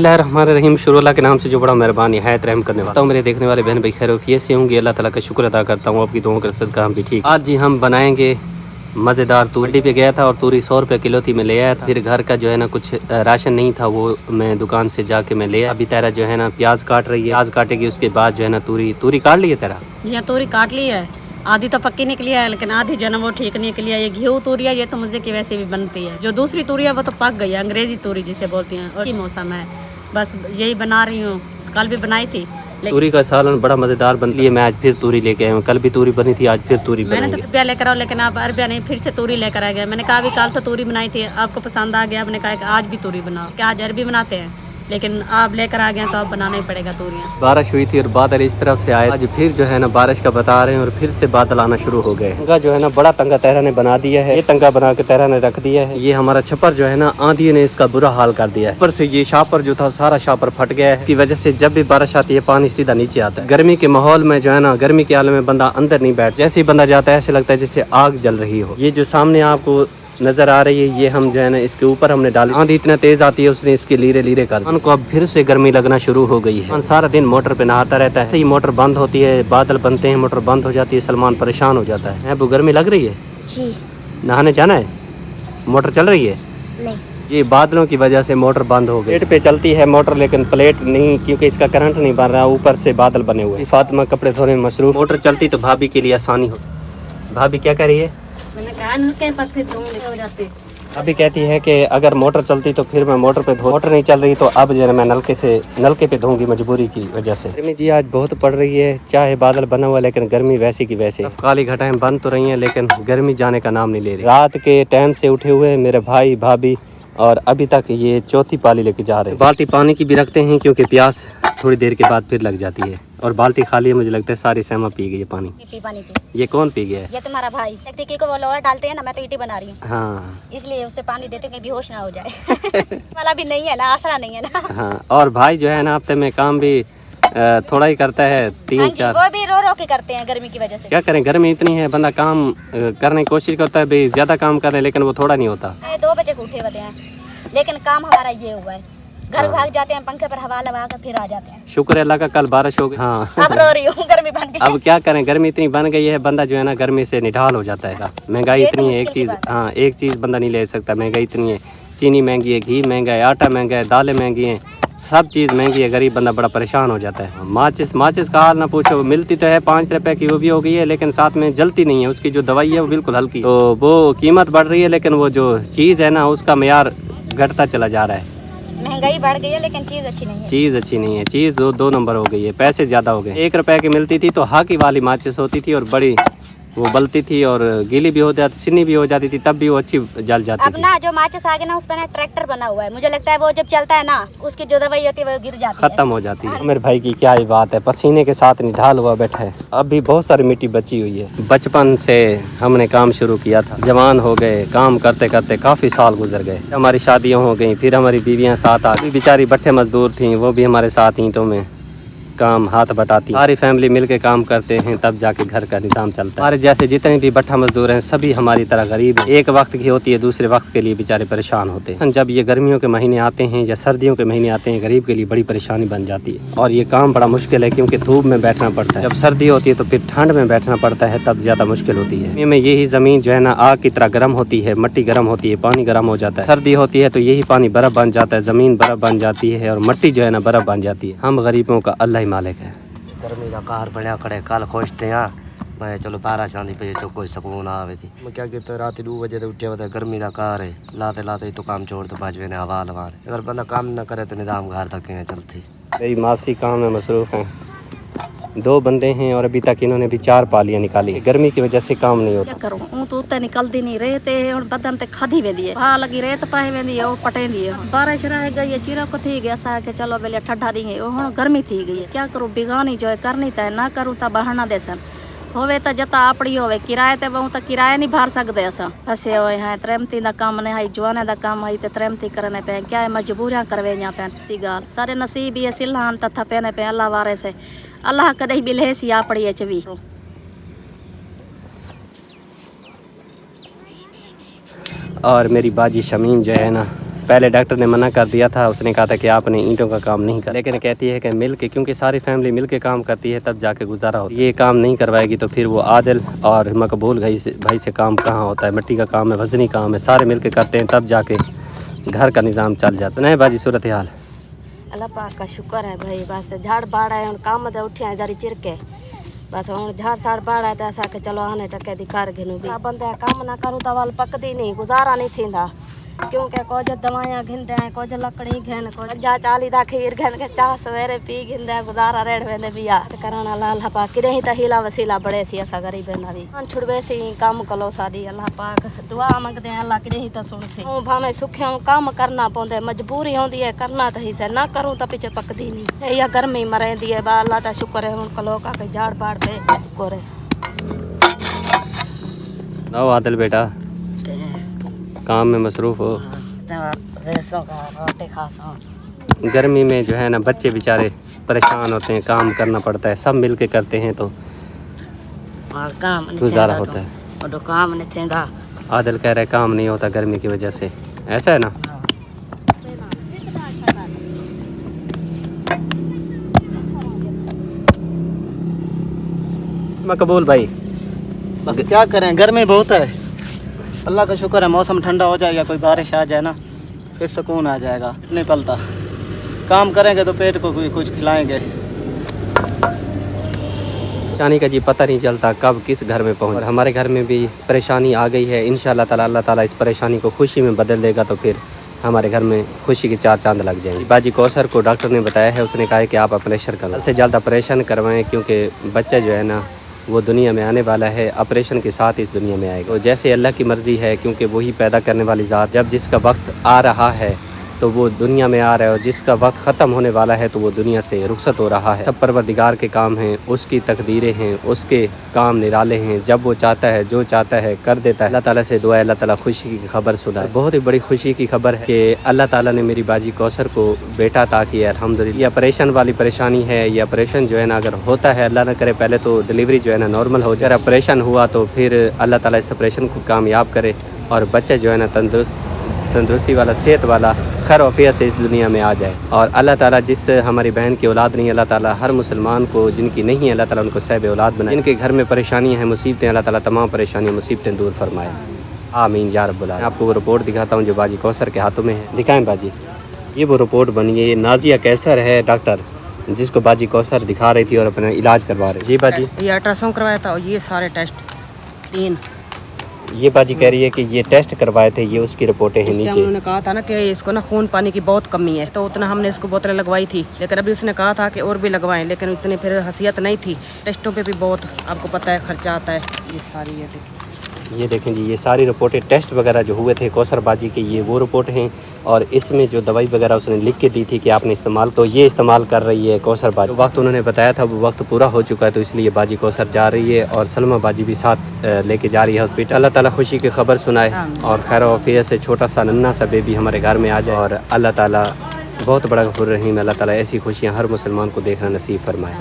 रहीम शुरू अल्लाह के नाम से जो बड़ा मेहरबान निहायत रहम करने वाला हूँ। मेरे देखने वाले बहन भाई खैरियत से होंगे। अल्लाह ताला का शुक्र अदा करता हूँ आपकी दुआओं का सदका हम भी ठीक। आज जी हम बनाएंगे मज़ेदार तूरी पे गया था और तूरी 100 रुपये किलो थी मैं ले आया था। फिर घर का जो है ना कुछ राशन नहीं था वो मैं दुकान से जाके मैं ले आया। अभी तेरा जो है ना प्याज काट रही है, प्याज काटेगी उसके बाद जो है ना तूरी काट ली है तेरा? जी हाँ, तूरी काट ली है। आधी तो पक्की निकली है लेकिन आधी जो है ना वो ठीक निकली है। ये घी तूरी है, ये तो मजे की वैसे भी बनती है। जो दूसरी तूरी है वो तो पक गई है, अंग्रेजी तूरी जिसे बोलती हैं। और मौसम है बस यही बना रही हूँ, कल भी बनाई थी। तूरी का सालन बड़ा मजेदार बनती है। मैं आज फिर तूरी लेके आया हूँ, कल भी तूरी बनी थी, आज फिर तूरी मैंने तो अरबिया लेकर आओ लेकिन आप अरबिया नहीं, फिर से तूरी लेकर आ गया। मैंने कहा अभी कल तो तूरी बनाई थी, आपको पसंद आ गया, मैंने कहा आज भी तूरी बनाओ। क्या आज अरबी बनाते हैं लेकिन आप लेकर आ गए तो आप बनाना ही पड़ेगा तूरियाँ। बारिश हुई थी और बादल इस तरफ से आए। आज फिर जो है ना बारिश का बता रहे हैं और फिर से बादल आना शुरू हो गए। तंगा जो है ना बड़ा तंगा तहरा ने बना दिया है। ये तंगा बना के तहरा ने रख दिया है। ये हमारा छप्पर जो है ना आंधी ने इसका बुरा हाल कर दिया है। ऊपर से ये शापर जो था सारा शापर फट गया है। इसकी वजह से जब भी बारिश आती है पानी सीधा नीचे आता है। गर्मी के माहौल में जो है ना गर्मी के आलम में बंदा अंदर नहीं बैठ, जैसे ही बंदा जाता है ऐसे लगता है जैसे आग जल रही हो। ये जो सामने आपको नजर आ रही है ये हम जो है ना इसके ऊपर हमने डाली। आंधी इतना तेज आती है उसने इसके लीरे लीरे कर दिए। उनको अब फिर से गर्मी लगना शुरू हो गई है। सारा दिन मोटर पे नहाता रहता है। ऐसे ही मोटर बंद होती है, बादल बनते हैं, मोटर बंद हो जाती है, सलमान परेशान हो जाता है। वो गर्मी लग रही है जी। नहाने जाना है? मोटर चल रही है? नहीं। ये बादलों की वजह से मोटर बंद हो गई। प्लेट पे चलती है मोटर लेकिन प्लेट नहीं, क्योंकि इसका करंट नहीं बन रहा, ऊपर से बादल बने हुए। फातिमा कपड़े धोने में मसरूफ। मोटर चलती तो भाभी के लिए आसानी हो। भाभी क्या कह रही है? मैंने कहा नलके पर फिर हो जाते। अभी कहती है कि अगर मोटर चलती तो फिर मैं मोटर पे धो, मोटर नहीं चल रही तो अब जो है मैं नलके पे धोऊंगी मजबूरी की वजह से। गर्मी जी आज बहुत पड़ रही है, चाहे बादल बना हुआ लेकिन गर्मी वैसी की वैसे। काली घटाएं बंद तो रही हैं लेकिन गर्मी जाने का नाम नहीं ले रही। रात के टाइम से उठे हुए मेरे भाई भाभी और अभी तक ये चौथी पाली लेके जा रहे हैं। बाल्टी पानी की भी रखते हैं क्योंकि प्यास थोड़ी देर के बाद फिर लग जाती है। और बाल्टी खाली है, मुझे लगता है सारी सहमा पी गई है पानी। पानी पी। ये कौन पी गया है? ये तुम्हारा भाई। देखिए को वो लोहा डालते हैं ना, मैं तो ईटी बना रही हूँ। हाँ इसलिए उससे पानी देते हैं कि बेहोश ना हो जाए। वाला भी नहीं है ना, आसरा नहीं है ना। हाँ और भाई जो है ना हफ्ते में काम भी थोड़ा ही करता है, 3-4। वो भी रो रो के करते हैं गर्मी की वजह से। क्या करें, गर्मी इतनी है, बंदा काम करने की कोशिश करता है भाई ज्यादा काम करे लेकिन वो थोड़ा नहीं होता। 2 बजे को उठे होते हैं लेकिन काम हमारा ये हुआ है, घर भाग जाते हैं, पंखे पर हवा लगा कर फिर आ जाते हैं। शुक्र है अल्लाह का कल बारिश हो गई। हाँ अब रो रही हूँ, गर्मी बन गई। अब क्या करें, गर्मी इतनी बन गई है, बंदा जो है ना गर्मी से निढाल हो जाता है। महंगाई इतनी है, एक चीज़, हाँ एक चीज़ बंदा नहीं ले सकता। महंगाई इतनी है, चीनी महंगी है, घी महंगा है, आटा महंगा है, दालें महंगी हैं, सब चीज़ महंगी है। गरीब बंदा बड़ा परेशान हो जाता है। माचिस का हाल ना पूछो, मिलती तो है 5 रुपए की, वो भी हो गई है लेकिन साथ में जलती नहीं है। उसकी जो दवाई है वो बिल्कुल हल्की, तो वो कीमत बढ़ रही है लेकिन वो जो चीज़ है ना उसका मेयार घटता चला जा रहा है। महंगाई बढ़ गई है लेकिन चीज अच्छी नहीं है। चीज़ अच्छी नहीं है, चीज़ 2 नंबर हो गई है, पैसे ज़्यादा हो गए। 1 रुपए की मिलती थी तो हाकी वाली माचिस होती थी और बड़ी वो बलती थी और गीली भी हो जाती, सिनी भी हो जाती थी, तब भी वो अच्छी जल जाती अब ना जो माचिस आ गया ना उस पर ना ट्रैक्टर बना हुआ है, मुझे लगता है वो जब चलता है ना उसकी जो दवाई होती है वो गिर जाती है, खत्म हो जाती है। मेरे भाई की क्या ही बात है, पसीने के साथ निढाल हुआ बैठा है। अब भी बहुत सारी मिट्टी बची हुई है। बचपन से हमने काम शुरू किया था, जवान हो गए, काम करते करते काफी साल गुजर गए। हमारी शादियां हो गई, फिर हमारी बीवियां साथ आ गई, बेचारी भट्ठे मजदूर थी, वो भी हमारे साथ ईंटों में काम हाथ बटाती। सारी फैमिली मिलके काम करते हैं तब जाके घर का निजाम चलता है। हमारे जैसे जितने भी भट्ठा मजदूर हैं सभी हमारी तरह गरीब हैं। एक वक्त की होती है, दूसरे वक्त के लिए बेचारे परेशान होते हैं। जब ये गर्मियों के महीने आते हैं या सर्दियों के महीने आते हैं, गरीब के लिए बड़ी परेशानी बन जाती है और ये काम बड़ा मुश्किल है क्योंकि धूप में बैठना पड़ता है। जब सर्दी होती है तो फिर ठंड में बैठना पड़ता है, तब ज्यादा मुश्किल होती है। में यही जमीन जो है ना आग की तरह गर्म होती है, मट्टी गर्म होती है, पानी गर्म हो जाता है। सर्दी होती है तो यही पानी बर्फ बन जाता है, जमीन बर्फ बन जाती है और मट्टी जो है ना बर्फ बन जाती है। हम गरीबों का अल्लाह ही मालिक है। गर्मी का कार बढ़िया खड़े कल खोजते हैं मैं चलो 12 चांदी पे जो कोई सुकून आवे थी। मैं क्या कहते रात 2 बजे तो उठे होते गर्मी का कार है, लाते लाते तो काम छोड़ तो बाजवे ने हवा लवार। अगर बंदा काम न करे तो निजाम घर तक चलती। मेरी मासी काम में मसरूफ हैं, 2 बंदे हैं और अभी तक इन्होंने भी 4 पालियां निकाली है। गर्मी की वजह से काम नहीं होता। क्या करूं, ऊं तो उते निकलती नहीं रहे ते और बदन ते खदी वेंदी है, भा लगी रहे तो पाए वेंदी है, ओ पटेंदी है। बारिश रह गई है, चीरा को थी गया सा के चलो बेले ठंडा नहीं है, ओ हुन गर्मी थी गई है। क्या करूं, बिगानी जो करनी ता ना करूं ता बहाना देसन होवे तो जता आपड़ी होवे, किराए ते बहु तो किराया नहीं भर सकते असा। फसे हुए हैं, त्रैमती का काम नहीं, जवाने का काम है, त्रैमती करने पे क्या है, मजबूरियां करवे यहाँ पे गाल सारे नसीब ये सिल्हान तथा पेने पे अल्लाह वारे से अल्लाह कदे भी लेसी आपड़ी है चवी। और मेरी बाजी शमीन जो है ना पहले डॉक्टर ने मना कर दिया था, उसने कहा था कि आपने ईंटों का काम नहीं कर, लेकिन कहती है कि मिल के, क्योंकि सारी फैमिली मिल के काम करती है तब जाके गुजारा होता है। ये काम नहीं करवाएगी तो फिर वो आदिल और मकबूल भाई से काम कहाँ होता है। मिट्टी का काम है, वजनी काम है, सारे मिल के करते हैं तब जाके घर का निज़ाम चल जाता है। बाजी सूरत हाल अल्लाह पाक का शुक्र है भाई। बस झाड़ बाड़ है काम दे उठिया जरी चिरके बस हूँ झाड़ साड़ बाड़ है तो ऐसा कि चलो आने टके दी कर घिनू भी बंदे काम ना करूँ तो वाल पकदी नहीं, गुजारा नहीं थींदा, क्योंकि कुछ दवाइयाँ घिनते हैं, कुछ लकड़ी घिन, कुछ जा चाली दा खीर घिन के चाह सवेरे पी घिनते गुजारा रेड़ वेंदे बिया कराना अल्लाह पाक किरे ही हीला वसीला बड़े सी असा गरीब ना भी छुड़वे सी काम कलो साडी अल्लाह पाक दुआ मंगते हैं अल्लाह किरे ही तो सुन सी हूँ भावे सुखे काम करना पौंदे, मजबूरी होंदी है करना तो ही से ना करूँ तो पीछे पकदी नहीं या गर्मी मरेंदी है। बा अल्लाह का शुक्र है हूँ कलो का झाड़ बाड़ पे शुक्र है। आओ आदिल बेटा काम में मसरूफ़ हो। रोटी खासा गर्मी में जो है ना बच्चे बेचारे परेशान होते हैं, काम करना पड़ता है, सब मिल के करते हैं तो और काम गुजारा होता है। और काम नहीं थेंदा आदिल कह रहे काम नहीं होता गर्मी की वजह से, ऐसा है ना। मकबूल भाई बस क्या करें, गर्मी बहुत है। अल्लाह का शुक्र है मौसम ठंडा हो जाएगा, कोई बारिश आ जाए ना फिर सुकून आ जाएगा। नहीं पलता, काम करेंगे तो पेट को कुछ खिलाएंगे। परेशानी का जी पता नहीं चलता कब किस घर में पहुंच। हमारे घर में भी परेशानी आ गई है, इंशाल्लाह ताला अल्लाह ताला इस परेशानी को खुशी में बदल देगा तो फिर हमारे घर में खुशी के 4 चांद लग जाएंगे। बाजी कौसर को डॉक्टर ने बताया है, उसने कहा है कि आप ऑपरेशन करवाएं, जल्द से जल्द ऑपरेशन करवाएं, क्योंकि बच्चा जो है ना वो दुनिया में आने वाला है, ऑपरेशन के साथ इस दुनिया में आएगा। तो जैसे अल्लाह की मर्ज़ी है, क्योंकि वही पैदा करने वाली ज़ात, जब जिसका वक्त आ रहा है तो वो दुनिया में आ रहा है, और जिसका वक्त ख़त्म होने वाला है तो वो दुनिया से रुखसत हो रहा है। सब परवरदिगार के काम हैं, उसकी तकदीरें हैं, उसके काम निराले हैं। जब वो चाहता है जो चाहता है कर देता है। अल्लाह ताला से दुआ है अल्लाह ताला खुशी की खबर सुनाए। बहुत ही बड़ी खुशी की खबर है कि अल्लाह ताला ने मेरी बाजी कौसर को बेटा अता किया है, अल्हम्दुलिल्लाह। ये ऑपरेशन वाली परेशानी है, ये ऑपरेशन जो है ना अगर होता है, अल्लाह ना करे पहले तो डिलीवरी जो है ना नॉर्मल हो जाए, ऑपरेशन हुआ तो फिर अल्लाह ताला इस ऑपरेशन को कामयाब करे और बच्चा जो है ना तंदुरुस्ती वाला, सेहत वाला, खैर वफियत से इस दुनिया में आ जाए। और अल्लाह ताला जिस हमारी बहन की औलाद नहीं, अल्लाह ताला हर मुसलमान को जिनकी नहीं है, अल्लाह ताला उनको सहब औलाद बनाए। जिनके घर में परेशानियाँ हैं, मुसीबतें, अल्लाह ताला तमाम परेशानियाँ मुसीबतें दूर फरमाए, आमीन या रब्बुल आलमीन। आपको वो रिपोर्ट दिखाता हूँ जो बाजी कौसर के हाथों में है, दिखाएँ बाजी। ये वो रिपोर्ट बनी है, ये नाजिया कैसर है डॉक्टर जिसको बाजी कौसर दिखा रही थी और अपना इलाज करवा रही। जी बाजी, ये अल्ट्रासाउंड करवाया था और ये सारे टेस्ट 3 ये बाजी कह रही है कि ये टेस्ट करवाए थे, ये उसकी रिपोर्टें हैं नीचे। उन्होंने कहा था ना कि इसको ना खून पानी की बहुत कमी है, तो उतना हमने इसको बोतलें लगवाई थी, लेकिन अभी उसने कहा था कि और भी लगवाएं, लेकिन इतनी फिर हैसियत नहीं थी। टेस्टों पे भी बहुत आपको पता है खर्चा आता है। ये सारी ये देखें जी, ये सारी रिपोर्टें टेस्ट वगैरह जो हुए थे कौसर बाजी के, ये वो रिपोर्ट हैं। और इसमें जो दवाई वगैरह उसने लिख के दी थी कि आपने इस्तेमाल, तो ये इस्तेमाल कर रही है कौसर बाजी। वक्त उन्होंने बताया था वो वक्त पूरा हो चुका है, तो इसलिए बाजी कौसर जा रही है और सलमा बाजी भी साथ लेके जा रही है हॉस्पिटल। अल्लाह ताला खुशी की खबर सुनाए और खैर वफियत से छोटा सा नन्ना सा बेबी हमारे घर में आ जाए। और अल्लाह ताला बहुत बड़ा गफूर रहीम, अल्लाह ताला ऐसी खुशियाँ हर मुसलमान को देखना नसीब फरमाए,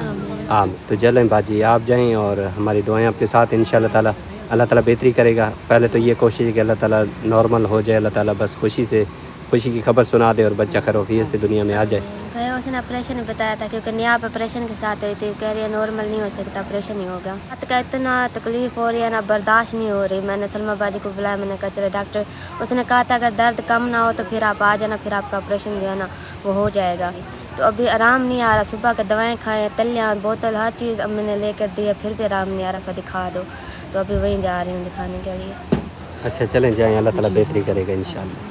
आमीन। तो चलें बाजी आप जाएँ और हमारी दुआएँ आपके साथ, इंशाअल्लाह ताला अल्लाह ताला बेहतरी करेगा। पहले तो ये कोशिश है कि अल्लाह ताला नॉर्मल हो जाए, अल्लाह ताला बस खुशी की खबर सुना दे और बच्चा खैरियत से दुनिया में आ जाए। भाई उसने ऑपरेशन बताया था, क्योंकि नियाब ऑपरेशन के साथ हुई थी, कह रही है नॉर्मल नहीं हो सकता, ऑपरेशन ही होगा। हाथ का इतना तकलीफ़ हो रही है ना, बर्दाश्त नहीं हो रही। मैंने सलमा बाजी को बुलाया, मैंने कहा चले डॉक्टर, उसने कहा था अगर दर्द कम ना हो तो फिर आप आ जाना, फिर आपका ऑपरेशन जो है ना वो हो जाएगा। तो अभी आराम नहीं आ रहा, सुबह के दवाएँ खाएँ, तलियाँ, बोतल, हर चीज़ अब मैंने लेकर दी है, फिर भी आराम नहीं आ रहा। दिखा दो, तो अभी वहीं जा रही हूँ दिखाने के लिए। अच्छा चलें जाएँ, अल्लाह ताला बेहतरी करेगा इंशाअल्लाह।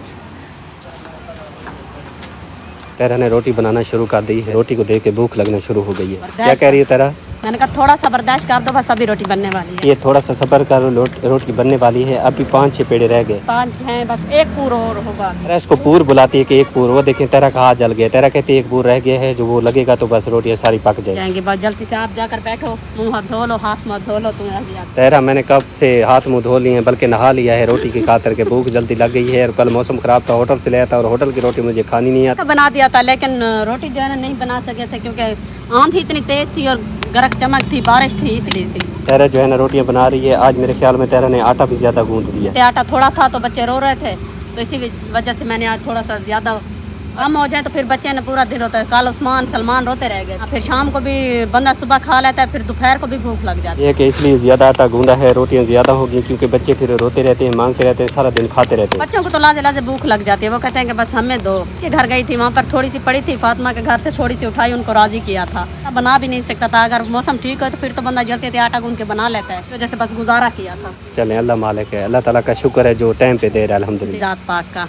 तेरा ने रोटी बनाना शुरू कर दी है, रोटी को देख के भूख लगना शुरू हो गई है। क्या कह रही है तेरा? मैंने कहा थोड़ा सा बर्दाश्त कर दो, बस अभी रोटी बनने वाली है। ये थोड़ा सा सब्र करो, रोटी बनने वाली है। अभी 5-6 पेड़े रह गए, 5 हैं, बस एक पूर और होगा। तेरा इसको पूर बुलाती है कि एक पूर, वो देखें तेरा का हाथ जल गया। तेरा कहती है एक पूर रह गया है, जो वो लगेगा तो बस रोटियाँ सारी पक जाएंगी। बस जल्दी से आप जाकर बैठो, मुँह हाथ धो लो, हाथ मत धो लो तुम्हें। तेरा मैंने कब से हाथ मुँह धो लिए हैं, बल्कि नहा लिया है रोटी की खातर के भूख जल्दी लग गई है। और कल मौसम ख़राब था, होटल से लाया था और होटल की रोटी मुझे खानी नहीं आती। बना दिया था, लेकिन रोटी जो है ना नहीं बना सके थे, क्योंकि आंधी इतनी तेज थी और गरक चमक थी, बारिश थी, इसलिए से तेरा जो है ना रोटियां बना रही है। आज मेरे ख्याल में तेरा ने आटा भी ज़्यादा गूंद दिया। आटा थोड़ा था तो बच्चे रो रहे थे, तो इसी वजह से मैंने आज थोड़ा सा ज़्यादा कम हो जाए तो फिर बच्चे ने पूरा दिन रोता है। कल उस्मान सलमान रोते रह गए। फिर शाम को भी बंदा सुबह खा लेता है, फिर दोपहर को भी भूख लग जाती है। ये कि इसलिए ज़्यादा आटा गूंदा है, रोटियां ज़्यादा होगी क्योंकि बच्चे फिर रोते रहते हैं, मांगते रहते हैं, सारा दिन खाते रहते हैं। बच्चों को तो लाजे लाजे भूख लग जाती है, वो कहते हैं कि बस हमें दो। के घर गई थी, वहाँ पर थोड़ी सी पड़ी थी, फातिमा के घर से थोड़ी सी उठाई, उनको राज़ी किया था। बना भी नहीं सकता था, अगर मौसम ठीक है तो फिर तो बंदा जल्दी से आटा गूंद के बना लेता है, तो जैसे बस गुजारा किया था। चलें, अल्लाह मालिक है, अल्लाह ताला का शुक्र है जो टाइम पे दे रहा है, अल्हम्दुलिल्लाह। ज़ात पाक का।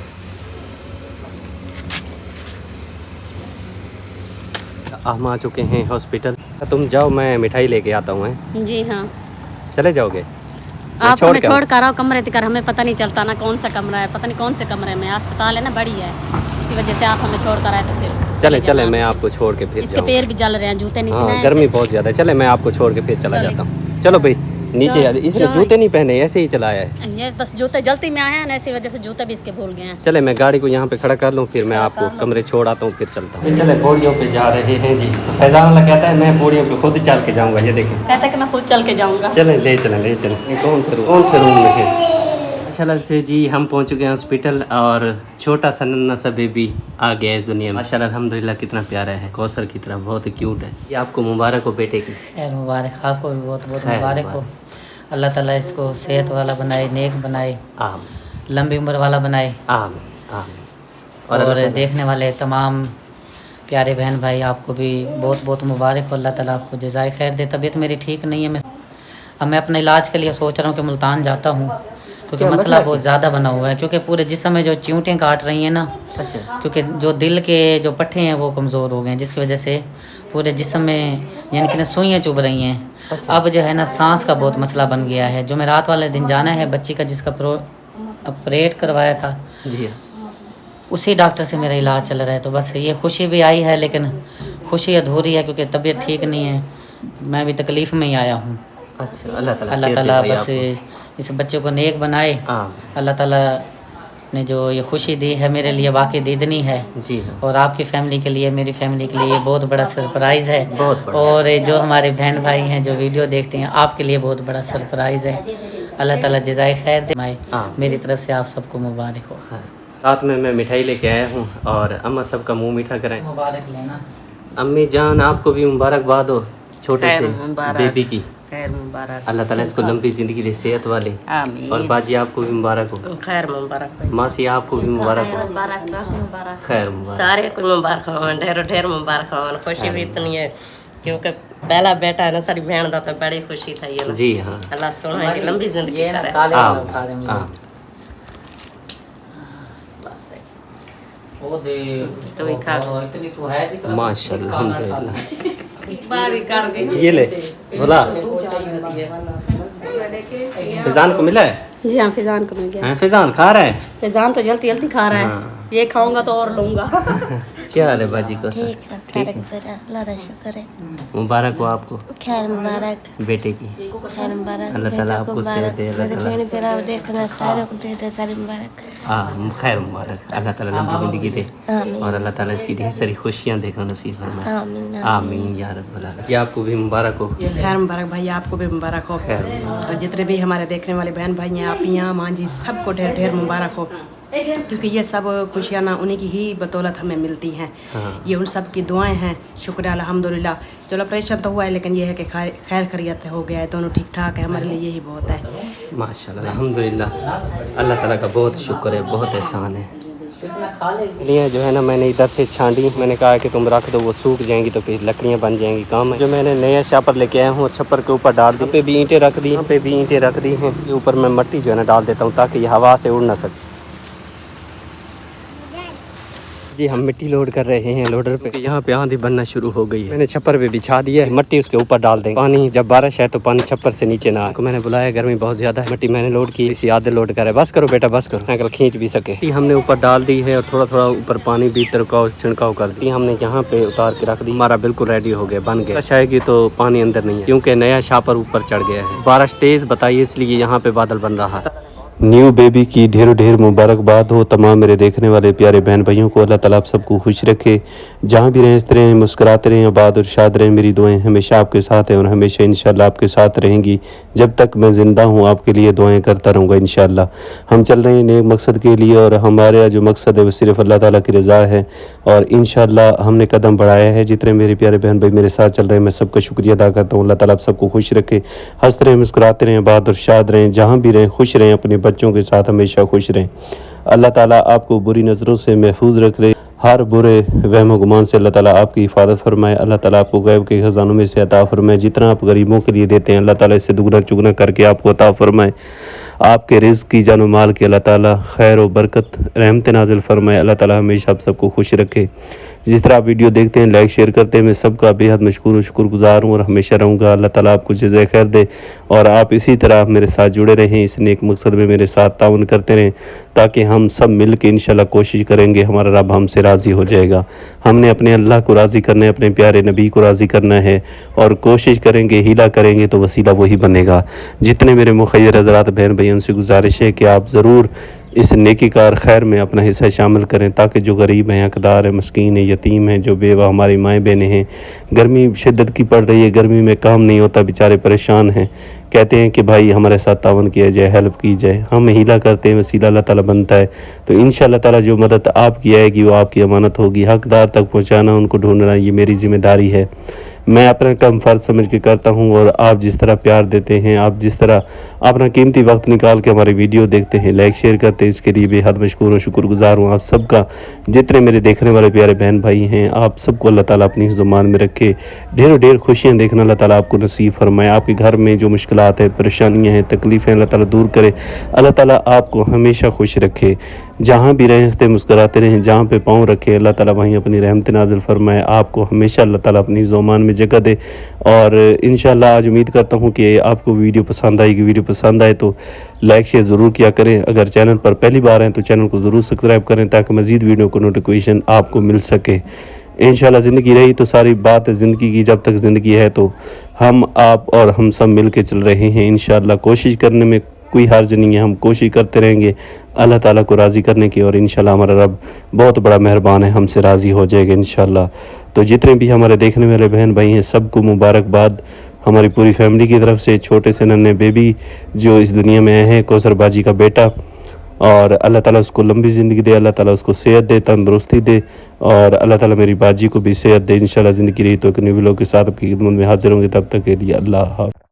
हम आ चुके हैं हॉस्पिटल। तुम जाओ, मैं मिठाई लेके आता हूँ। जी हाँ, चले जाओगे? आप हमें छोड़ कर आओ कमरे तक, हमें पता नहीं चलता ना कौन सा कमरा है, पता नहीं कौन से कमरे में। अस्पताल है ना, बड़ी है, इसी वजह से आप हमें छोड़ कर आए तो फिर चले मैं आपको छोड़ के फिर इसके पैर भी जल रहे हैं, जूते नहीं पहने। गर्मी बहुत ज़्यादा है। चले मैं आपको छोड़ के फिर चला जाता हूँ। चलो भाई नीचे। इसने जूते नहीं पहने, ऐसे ही चलाया है। ये बस जूते जल्दी में आए हैं ना, इसी वजह से जूते भी इसके भूल गए हैं। चले मैं गाड़ी को यहाँ पे खड़ा कर लूँ, फिर मैं आपको कमरे छोड़ आता हूँ, फिर चलता हूँ। चले पौड़ियों पे जा रहे हैं जी। फैजान वाला कहता है मैं पौड़ियों पे खुद चल के जाऊँगा, ये देखें, कहता है कि मैं खुद चल के जाऊँगा। चलें ले चलें। कौन से रूम में है? माशाल्लाह से जी हम पहुंच चुके हैं हॉस्पिटल, और छोटा सा नन्ना सा बेबी आ गया इस दुनिया में। माशाल्लाह अल्हम्दुलिल्लाह, कितना प्यारा है, कौसर की तरह, बहुत ही क्यूट है। ये आपको मुबारक हो बेटे की। खैर मुबारक, आपको भी बहुत बहुत मुबारक हो। अल्लाह ताला इसको सेहत वाला बनाए, नेक बनाए, लंबी उम्र वाला बनाए। और देखने वाले तमाम प्यारे बहन भाई आपको भी बहुत बहुत मुबारक हो। अल्लाह ताला आपको जज़ाए खैर दे। तबीयत मेरी ठीक नहीं है, मैं अपने इलाज के लिए सोच रहा हूँ कि मुल्तान जाता हूँ, क्योंकि मसला बहुत ज़्यादा बना हुआ है। क्योंकि पूरे जिस्म में जो च्यूंटियाँ काट रही हैं ना, क्योंकि जो दिल के जो पट्टे हैं वो कमज़ोर हो गए हैं, जिसकी वजह से पूरे जिस्म में यानी कि सुइयाँ चुभ रही हैं। अब जो है ना सांस का बहुत मसला बन गया है। जो मैं रात वाले दिन जाना है बच्ची का, जिसका ऑपरेट करवाया था जी, उसी डॉक्टर से मेरा इलाज चल रहा है। तो बस ये खुशी भी आई है, लेकिन खुशी अधूरी है क्योंकि तबीयत ठीक नहीं है। मैं भी तकलीफ़ में ही आया हूँ। अच्छा, अल्लाह ताला बस इस बच्चे को नेक बनाए। अल्लाह ताला ने जो ये खुशी दी है मेरे लिए वाकई दीदनी है जी। और आपकी फैमिली के लिए, मेरी फैमिली के लिए बहुत बड़ा सरप्राइज़ है। बहुत बड़ा। और जो हमारे बहन भाई हैं जो वीडियो देखते हैं, आपके लिए बहुत बड़ा सरप्राइज़ है। अल्लाह ताला जज़ाए खैर दे। मेरी तरफ से आप सबको मुबारक हो। साथ में मैं मिठाई लेके आया हूँ, और अम्मा सबका मुंह मीठा कराएं। मुबारक लेना। अम्मी जान आपको भी मुबारकबाद हो छोटे से बेबी की। खैर मुबारक, अल्लाह ताला इसको लंबी ज़िंदगी दे, सेहत वाले। आमीन। और बाजी आपको भी मुबारक हो। खैर मुबारक, मासी आपको भी मुबारक हो। खैर मुबारक, सारे को मुबारक हो, ढेर ढेर मुबारक हो। खुशी भी इतनी है क्योंकि पहला बेटा है ना, सारी बहन का तो बड़ी खुशी था ये ना। जी हाँ, अल्लाह सोना की लंबी जिंदगी करे। तो माशाल्लाह अल्हम्दुलिल्लाह। बारी कर दी। ये ले बोला फैजान को मिला है? जी हाँ, फिजान को मिल गया। फैजान खा रहा है? फिजान तो जल्दी जल्दी खा रहा है। ये खाऊंगा तो और लूंगा। क्या हाल है बाजी को? ठीक है, अल्लाह का शुक्र है। मुबारक हो आपको खैर मुबारक बेटे की। खैर मुबारक। अल्लाह ताला आपको सेहत दे। अल्लाह ताला देखना सारे को ढेर सारी मुबारक। खैर मुबारक। अल्लाह ताला लंबी ज़िंदगी दे, और अल्लाह ताला इसकी ढेर सारी खुशियाँ देखो नसीब फरमाए। आमीन या रब्बल आलमीन। जी आपको भी मुबारक हो। खैर मुबारक भाई, आपको भी मुबारक हो। और जितने भी हमारे देखने वाले बहन भाई हैं, आप यहाँ माँ जी, सबको ढेर ढेर मुबारक हो, क्योंकि ये सब खुशियाँ ना उन्हीं की ही बदौलत हमें मिलती हैं। ये उन सब की दुआएं हैं। शुक्र है अल्हम्दुलिल्लाह। चलो ऑपरेशन तो हुआ है, लेकिन ये है कि खैर खैरियत हो गया है, दोनों ठीक ठाक है। हमारे लिए यही बहुत है। माशाल्लाह अल्हम्दुलिल्लाह, अल्लाह ताला का बहुत शुक्र है, बहुत एहसान है। ये जो है ना, मैंने इधर से छांडी, मैंने कहा कि तुम रख दो, वो सूख जाएंगी तो फिर लकड़ियाँ बन जाएंगी। काम है जो मैंने नया छापर लेके आया हूँ, छप्पर के ऊपर डाल दी। पे भी ईंटें रख दी, यहाँ पे भी ईंटें रख दी हैं। ऊपर मैं मिट्टी जो है ना डाल देता हूँ ताकि ये हवा से उड़ ना सके। जी हम मिट्टी लोड कर रहे हैं लोडर पे। यहाँ पे आंधी बनना शुरू हो गई है। मैंने छप्पर पे बिछा दिया है, मिट्टी उसके ऊपर डाल देंगे। पानी जब बारिश है तो पानी छप्पर से नीचे ना आए। मैंने बुलाया, गर्मी बहुत ज्यादा है। मिट्टी मैंने लोड की, इसी आधे लोड करे। बस करो बेटा बस करो, साइकिल खींच भी सके। हमने ऊपर डाल दी है, और थोड़ा थोड़ा ऊपर पानी भी छिड़काव कर दी। हमने यहाँ पे उतार के रख दी। हमारा बिल्कुल रेडी हो गया, बन गया। आएगी तो पानी अंदर नहीं है, क्योंकि नया छापर ऊपर चढ़ गया है। बारिश तेज बताइए, इसलिए यहाँ पे बादल बन रहा है। न्यू बेबी की ढेर ढेर मुबारकबाद हो तमाम मेरे देखने वाले प्यारे बहन भाइयों को। अल्लाह ताला आप सबको खुश रखे, जहाँ भी रहें इस तरह मुस्कुराते रहें, आबाद और शाद रहें। मेरी दुआएं हमेशा आपके साथ हैं और हमेशा इंशाल्लाह आपके साथ रहेंगी। जब तक मैं ज़िंदा हूँ आपके लिए दुआएं करता रहूँगा इंशाल्लाह। हम चल रहे हैं नेक मकसद के लिए और हमारा जो मकसद है वो सिर्फ़ अल्लाह ताला की रज़ा है और इंशाल्लाह हमने कदम बढ़ाया है। जितने मेरे प्यारे बहन भाई मेरे साथ चल रहे हैं मैं सबका शुक्रिया अदा करता हूँ। अल्लाह ताला आप सबको खुश रखे, हंसते रहें, मुस्कुराते रहें, आबाद और शाद रहें, जहाँ भी रहें खुश रहें, अपने बच्चों के साथ हमेशा खुश रहें। अल्लाह ताला आपको बुरी नज़रों से महफूज रख ले, हर बुरे वहम गुमान से अल्लाह ताला आपकी हिफाजत फरमाए। अल्लाह ताला आपको गैब के ख़ज़ानों में से अता फरमाए। जितना आप गरीबों के लिए देते हैं अल्लाह ताला इससे दुगना चुगना करके आपको अता फरमाए। आपके रिज़्क़ की जान माल की अल्लाह ताला खैर व बरकत रहमत नाज़िल फरमाए। अल्लाह ताला हमेशा आप सबको खुश रखे। जिस तरह आप वीडियो देखते हैं, लाइक शेयर करते हैं, मैं सबका बेहद मशकूर और शुक्रगुज़ार हूँ और हमेशा रहूँगा। अल्लाह ताला आपको जज़ाए खैर दे और आप इसी तरह मेरे साथ जुड़े रहें, इस नेक मकसद में मेरे साथ ताउन करते रहें, ताकि हम सब मिल के इंशाल्लाह कोशिश करेंगे, हमारा रब हमसे राज़ी हो जाएगा। हमने अपने अल्लाह को राज़ी करना है, अपने प्यारे नबी को राज़ी करना है और कोशिश करेंगे, हीला करेंगे तो वसीला वही बनेगा। जितने मेरे मुखय्यर हज़रात बहन भाई उनसे गुजारिश है कि आप ज़रूर इस नेकीकार खैर में अपना हिस्सा शामिल करें, ताकि जो गरीब हैं, हकदार है, मस्कीन है, यतीम हैं, जो बेवा हमारी माएँ बहनें हैं, गर्मी शिद्दत की पड़ रही है, गर्मी में काम नहीं होता, बेचारे परेशान हैं, कहते हैं कि भाई हमारे साथ तावन किया जाए, हेल्प की जाए। हम हीला करते हैं, वसीला अल्लाह ताला बनता है। तो इंशाअल्लाह ताला जो मदद आपकी आएगी वो आपकी अमानत होगी। हकदार तक पहुँचाना, उनको ढूंढना ये मेरी ज़िम्मेदारी है। मैं अपना काम फ़र्ज़ समझ के करता हूँ और आप जिस तरह प्यार देते हैं, आप जिस तरह अपना कीमती वक्त निकाल के हमारी वीडियो देखते हैं, लाइक शेयर करते हैं, इसके लिए बेहद मशकूर और शुक्रगुज़ार हूँ आप सबका। जितने मेरे देखने वाले प्यारे बहन भाई हैं, आप सबको अल्लाह ताला अपनी ज़ुबान में रखे, ढेरों ढेर खुशियाँ देखना अल्लाह ताला आपको नसीब फरमाए। आपके घर में जो मुश्किलात है, परेशानियाँ हैं, तकलीफ़ें अल्लाह ताला दूर करे। अल्लाह ताला आपको हमेशा खुश रखे, जहाँ भी रहें हंसते मुस्कुराते रहें, जहाँ पे पाँव रखें अल्लाह ताला वहीं अपनी रहमत नाज़िल फरमाए। आपको हमेशा अल्लाह ताला अपनी ज़ुबान में जगह दे और इंशाअल्लाह आज उम्मीद करता हूँ कि आपको वीडियो पसंद आएगी। वीडियो पसंद आए तो लाइक शेयर ज़रूर किया करें। अगर चैनल पर पहली बार हैं तो चैनल को ज़रूर सब्सक्राइब करें, ताकि मज़ीद वीडियो को नोटिफिकेशन आपको मिल सके। इंशाअल्लाह ज़िंदगी रही तो सारी बात है ज़िंदगी की, जब तक ज़िंदगी है तो हम आप और हम सब मिल के चल रहे हैं। इंशाअल्लाह कोशिश करने में कोई हर्ज नहीं है, हम कोशिश करते रहेंगे अल्लाह ताला को राज़ी करने की और इंशाल्लाह हमारा रब बहुत बड़ा मेहरबान है, हमसे राज़ी हो जाएगा इंशाल्लाह। तो जितने भी हमारे देखने वाले बहन भाई हैं सबको मुबारकबाद हमारी पूरी फैमिली की तरफ से। छोटे से नन्हे बेबी जो इस दुनिया में आए हैं, कौसर बाजी का बेटा, और अल्लाह ताला उसको लंबी ज़िंदगी दे, अल्लाह ताला उसको सेहत दे, तंदुरुस्ती दे और अल्लाह ताला मेरी बाजी को भी सेहत दे। इंशाल्लाह ज़िंदगी रही तो एक न्यू व्लॉग के साथ आपकी खिदमत में हाजिर होंगे। तब तक के लिए अल्लाह हाफ़िज़।